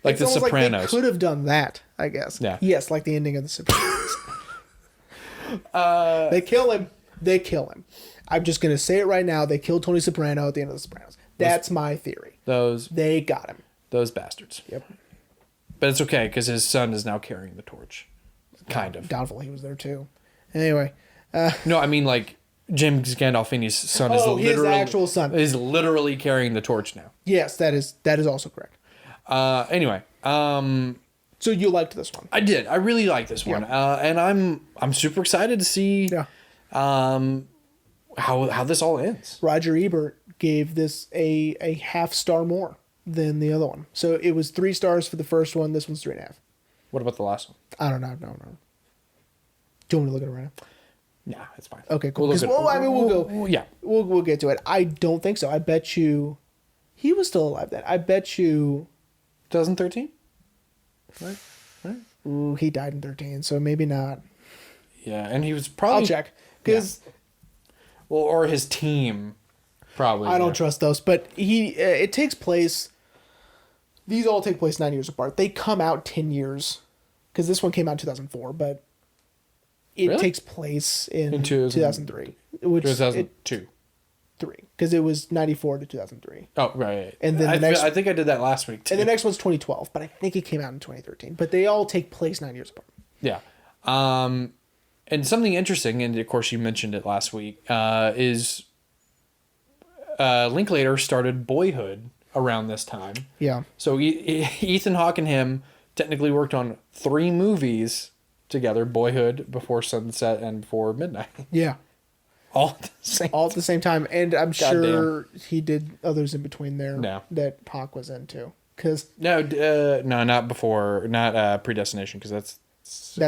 Like The Sopranos. Like they could have done that, I guess. Yeah. Yes, like the ending of The Sopranos. They kill him. I'm just going to say it right now. They killed Tony Soprano at the end of The Sopranos. That's my theory. They got him. Those bastards. Yep. But it's okay because his son is now carrying the torch. Kind of. Doubtful he was there too. Anyway. No, I mean like James Gandolfini's son is his actual son is literally carrying the torch now. Yes, that is also correct. Anyway, so you liked this one? I did. I really like this one, and I'm super excited to see how this all ends. Roger Ebert gave this a half star more than the other one, so it was 3 stars for the first one. This one's 3.5. What about the last one? I don't know. No. Do you want me to look at it right now? Nah, it's fine. Okay, cool. We'll get to it. I don't think so. I bet you he was still alive then. I bet you 2013? Right? Ooh, he died in 13, so maybe not. Yeah, and he was probably... I'll check. Because... Yeah. Well, or his team, probably. I don't trust those, but it takes place... These all take place 9 years apart. They come out 10 years, because this one came out in 2004, but it takes place in 2003. 2002. Because it was 94 to 2003. Oh, right. And then I think I did that last week, too. And the next one's 2012, but I think it came out in 2013. But they all take place 9 years apart. Yeah. And something interesting, and of course you mentioned it last week, is Linklater started Boyhood around this time. Yeah. So Ethan Hawke and him technically worked on 3 movies together: Boyhood, Before Sunset, and Before Midnight. Yeah. All at the same time. And I'm sure he did others in between there that Hawke was into. No, not Before, not Predestination, because that's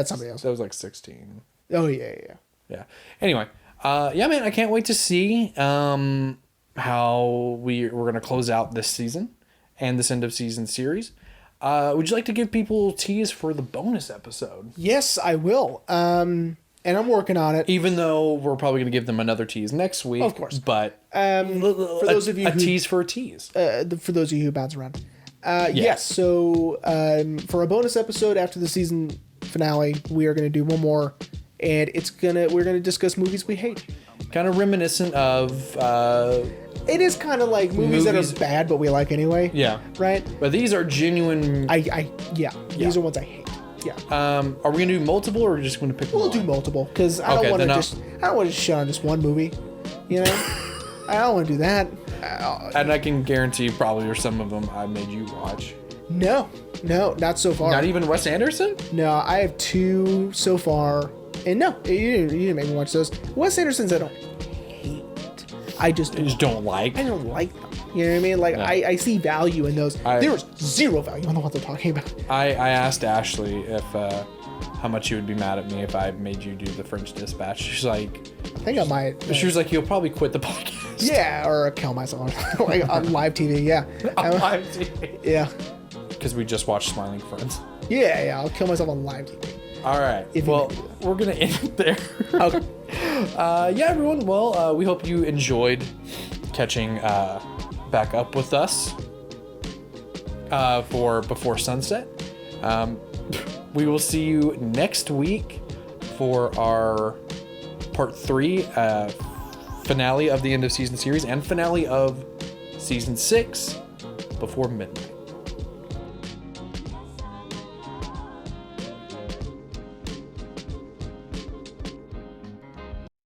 somebody else. That was like 16. Oh, yeah. Yeah. Anyway, man, I can't wait to see how we're going to close out this season and this end of season series. Would you like to give people a tease for the bonus episode? Yes, I will. And I'm working on it. Even though we're probably going to give them another tease next week. Of course. But for those of you tease for a tease. For those of you who bounce around. Yes. So for a bonus episode after the season finale, we are going to do one more, and we're going to discuss movies we hate. Kind of reminiscent of... it is kind of like movies that are bad, but we like anyway. Yeah. Right? But these are genuine... These are ones I hate. Yeah. Are we gonna do multiple, or are we just gonna pick We'll one? do multiple because I don't want to just shit on just one movie. You know, I don't want to do that. And I can guarantee probably or some of them I made you watch. No, not so far. Not even Wes Anderson? No, I have 2 so far, and no, you didn't make me watch those. Wes Anderson's I don't hate. I just don't like. I don't like them. You know what I mean? Like I see value in those. There's zero value in the ones I'm talking about. I asked Ashley if how much she would be mad at me if I made you do the French Dispatch. She's like, I think I might. She was like, you'll probably quit the podcast. Yeah, or kill myself like on live TV. Yeah, on live TV. Yeah. Because we just watched Smiling Friends. Yeah, I'll kill myself on live TV. All right. Well, we're gonna end it there. Okay. Yeah, everyone. Well, we hope you enjoyed catching back up with us for Before Sunset. We will see you next week for our part 3 finale of the end of season series and finale of season 6 Before Midnight.